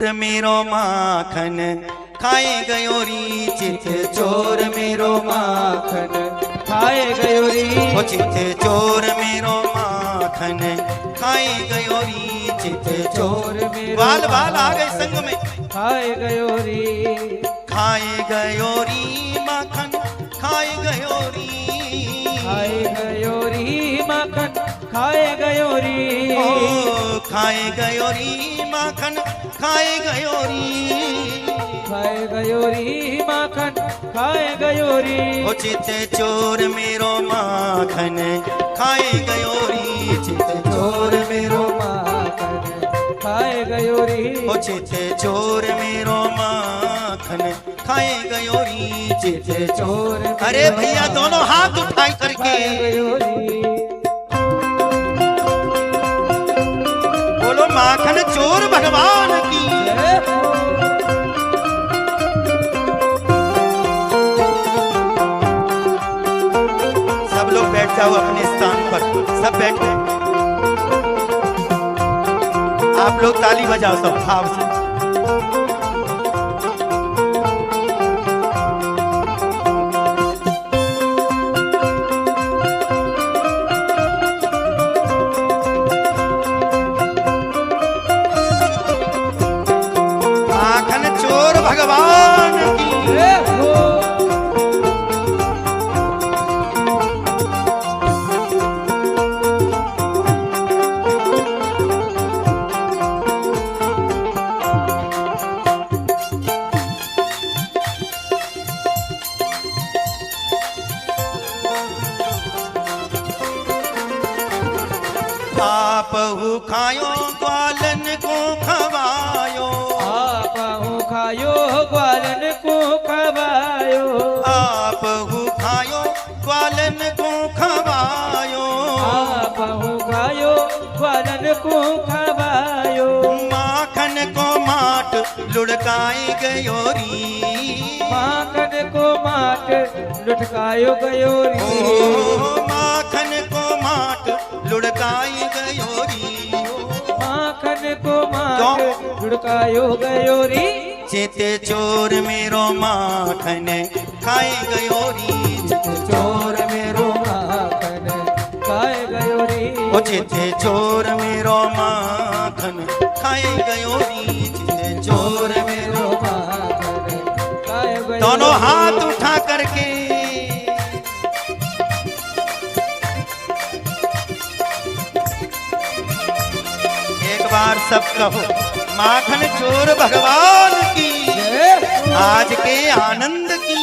मेरो माखन खाए गयो री चित चोर मेरो माखन खाए गयो री ओ चित चोर मेरो माखन खाए गयो री चित चोर मेरो बाल बाल आ गए संग में खाए गयो री माखन खाए गयो री खाए गयो री माखन खाए गयो री ओ खाए गयो री माखन खाए गयो री खाए गयो री माखन खाए गयो री ओ चित चोर मेरो माखन खाए गयो री चित चोर मेरो माखन खाए गयो री ओ चित चोर मेरो माखन खाए गयो री चित चोर। अरे भैया दोनों हाथ उठाई करके गयो री बोलो माखन चोर भगवान की। सब लोग बैठ जाओ अपने स्थान पर, सब बैठ गए। आप लोग ताली बजाओ सब भाव से। माखन चोर भगवान की। आपहु खायो ग्वालन को खवायो, आपहु खायो ग्वालन को खवायो, आपहु खायो ग्वालन को खवायो, आपहु खायो ग्वालन को खवायो। माखन को माट लुढ़काए गयो री, माखन को माट लुढ़कायो गयो री, ओ माखन को माट लुढ़काए गयो री, माखन को माट लुढ़कायो गयो री। चित चोर मेरो माखन खाए गयो री, चित चोर मेरो माखन खाए गयो री, ओ चित चोर मेरो माखन खाए गयो री, चित चोर मेरो माखन खाए गयो। दोनों हाथ उठा करके एक बार सब कहो माखन चोर भगवान की, आज के आनंद की।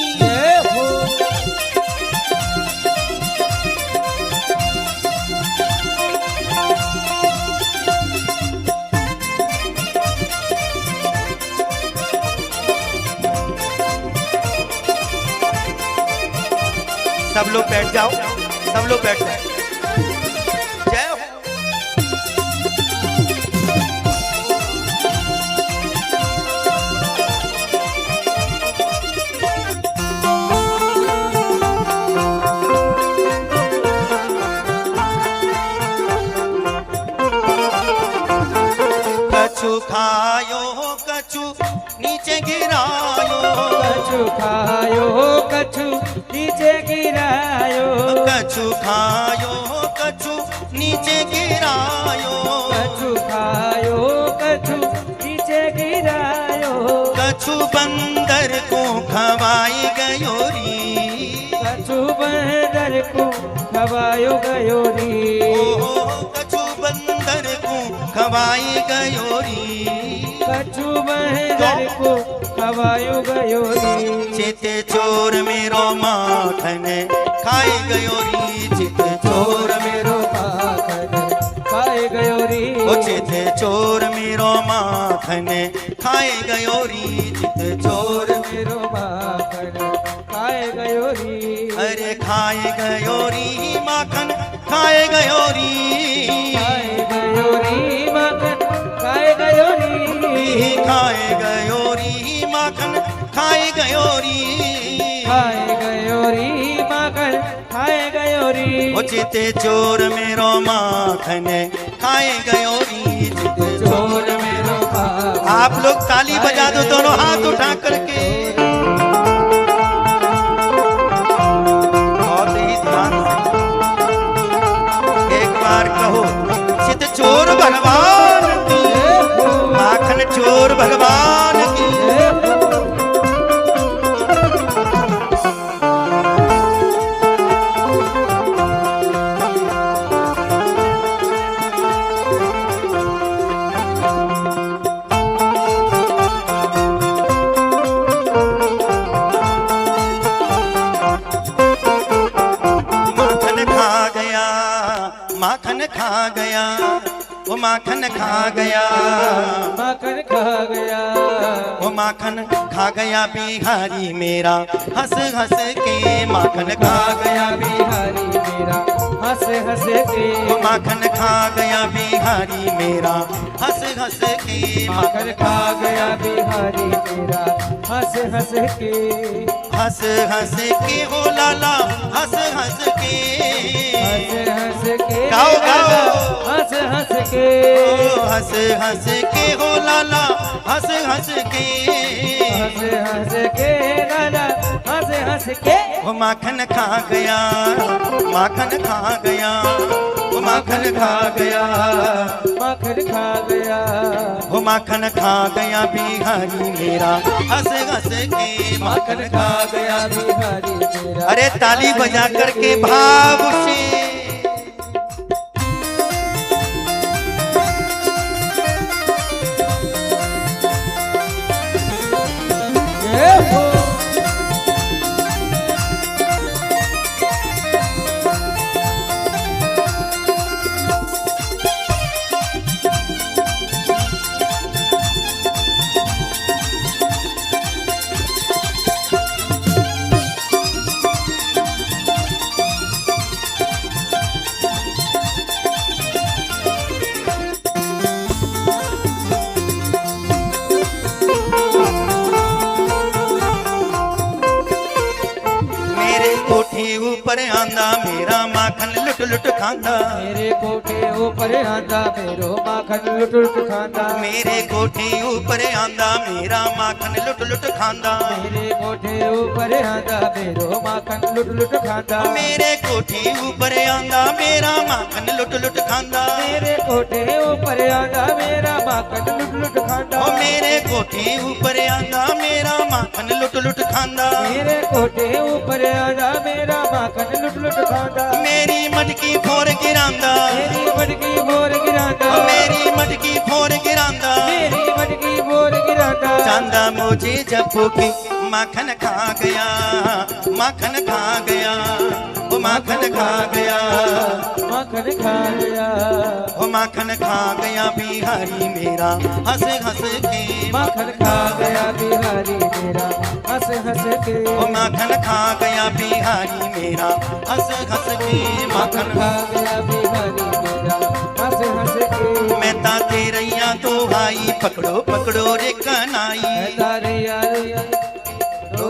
सब लोग बैठ जाओ, सब लोग बैठ जाओ। जय हो। कछु खायो कछु नीचे गिरायो, कछु खायो कछु नीचे गिरायो, कछु खायो कछु नीचे गिरायो, कछु खायो कछु नीचे गिरायो, कछु बंदर को खवाई गयो री, कछु बंदर को खवायो गयो री, ओ कछु बंदर को खवाई गयो री, कछु बंदर को खवायो गयो री। चित चोर मेरो माखन खाए गयो री, चित चोर मेरो माखन खाए गयो री, ओ चित चोर मेरो माखन खाए गयो री, चित चोर मेरो माखन खाए गयो री। अरे खाए गयो री माखन खाए गयो री, खाए गयो री माखन खाए गयो री, खाए गयो री माखन खाए गयो री, खाए गयो री माखन खाए गयो री। ओ चित चोर मेरो माखन खाए गयो री, चित चोर मेरो माखन। आप लोग ताली बजा दो दोनों हाथ उठा करके। बहुत ही ध्यान से एक बार कहो, चित चोर भगवान की, माखन चोर भगवान की। माखन खा गया, वो माखन खा गया, माखन खा गया, वो माखन खा गया बिहारी मेरा, हंस हंस के माखन खा गया बिहारी मेरा, हंस हंस के। वो माखन खा गया बिहारी मेरा, हंस हंस के माखन खा गया बिहारी मेरा, हंस हंस के। हंस हंस के हो लाला, हंस हंस के, हंस हंस के, गाओ गाओ, हंस हंस के, हंस हंस के हो लाला, हंस हंस के, हंस हंस के लाला, हंस हंस के। वो माखन खा गया, माखन खा गया, वो माखन खा गया, माखन खा गया, वो माखन खा गया बिहारी मेरा, हंस हंस के माखन खा गया। बिहारी मेरा। अरे ताली बजा करके भाव से ऊपर आंदा मेरा माखन लुट लुट खांदा, मेरे कोठे ऊपर आंदा मेरो माखन लुट लुट खांदा, मेरे कोठे ऊपर आंदा मेरा माखन लुट लुट खांदा, मेरे कोठे ऊपर आंदा मेरो माखन लुट लुट खांदा, मेरे कोठे ऊपर आंदा मेरा माखन लुट लुट खांदा, मेरे कोठे ऊपर आंदा मेरा माखन लुट लुट खांदा, मेरे कोठे ऊपर आंदा मेरा माखन लुट लुट खांदा, मेरे कोठे ऊपर आंदा मेरा माखन लुट लुट खांदा, मेरी मटकी फोर गिरांदा, मेरी मटकी फोर गिरांदा, मेरी मटकी फोर गिरांदा, मेरी मटकी फोर गिरांदा, चांदा मुझे जब के माखन खा गया, माखन खा गया, वो माखन खा गया, माखन खा गया, वो माखन खा गया बिहारी मेरा, हंस हंस के माखन खा गया बिहारी मेरा, हंस हंस के। वो माखन खा गया बिहारी मेरा, हंस हंस के माखन खा गया बिहारी मेरा, हंस हंस के। मैं ताते रैया तो भाई पकड़ो पकड़ो रे कनाई, तारे यार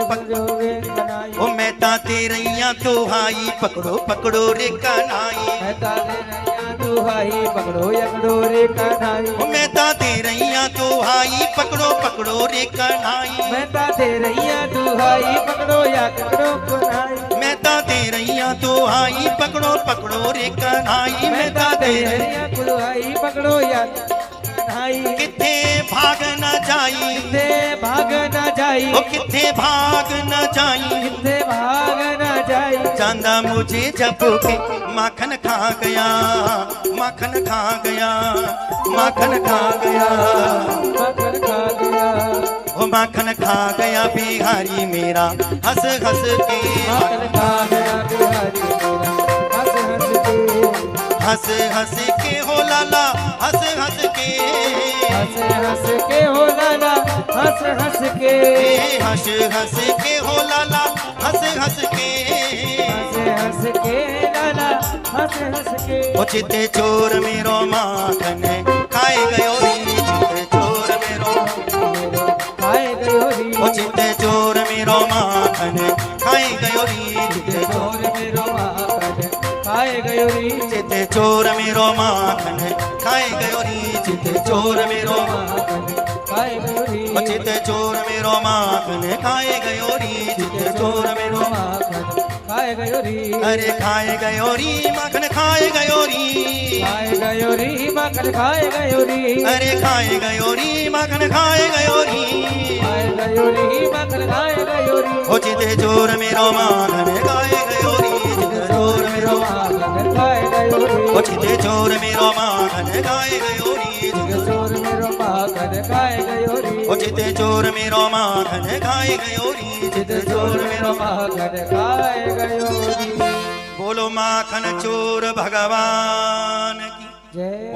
पकड़ो रे कनाई, ओ मैं ताते रैया तो भाई पकड़ो पकड़ो रे कनाई, तारे रैया तू हाई पकड़ो यकड़ो रे कनाई, ओ मैं ताते रैया तो भाई पकड़ो पकड़ो रे कनाई, मैं ताते रैया तू हाई पकड़ो यकड़ो कनाई, मैं ताते रैया तो भाई पकड़ो पकड़ो रे कनाई, मैं ताते रैया तू हाई पकड़ो यकड़ो कनाई। किथे भाग न जाई, किथे भाग न जाई, ओ किथे भाग न जाई, किथे भाग न जाई, चांदा मुझे जब के माखन खा गया, माखन खा गया, माखन खा गया, माखन खा गया, वो माखन खा गया बिहारी मेरा, हंस हंस के माखन खा गया बिहारी मेरा, हंस हंस के, हंस हंस के हो लाला, हंस हंस के, हंस हंस के हो लाला, हंस हंस के, हंस हंस के हो लाला, हंस हंस के, हंस हंस के लाला, हंस हंस के। ओ चिते चोर मेरो माखन खाए गयो री, चिते चोर मेरो खाए गयो री, ओ चिते चोर मेरो माखन खाए गयो री, चिते चोर मेरो माखन खाए गयो री, चिते चोर मेरो माखन खाए गयो री, चिते चोर मेरो माखन खाए गयो री चित चोर मेरो माखन खाए गयो री चित चोर मेरो माखन खाए गयो री अरे खाए गयो री माखन खाए गयो री खाए गयो री माखन खाए गयो री अरे खाए गयो री माखन खाए गयो री खाए गयो री माखन खाए गयो री ओ चित चोर मेरो माखन खाए गयो री चित चोर मेरो माखन खाए गयो री ओ चित चोर मेरो माखन खाए गयो री चोर मेरो माखन खाए गयो री ओ चित चोर मेरो माखन खाए गयो री चित चोर मेरो माखन खाए गयो री बोलो माखन चोर भगवान की जय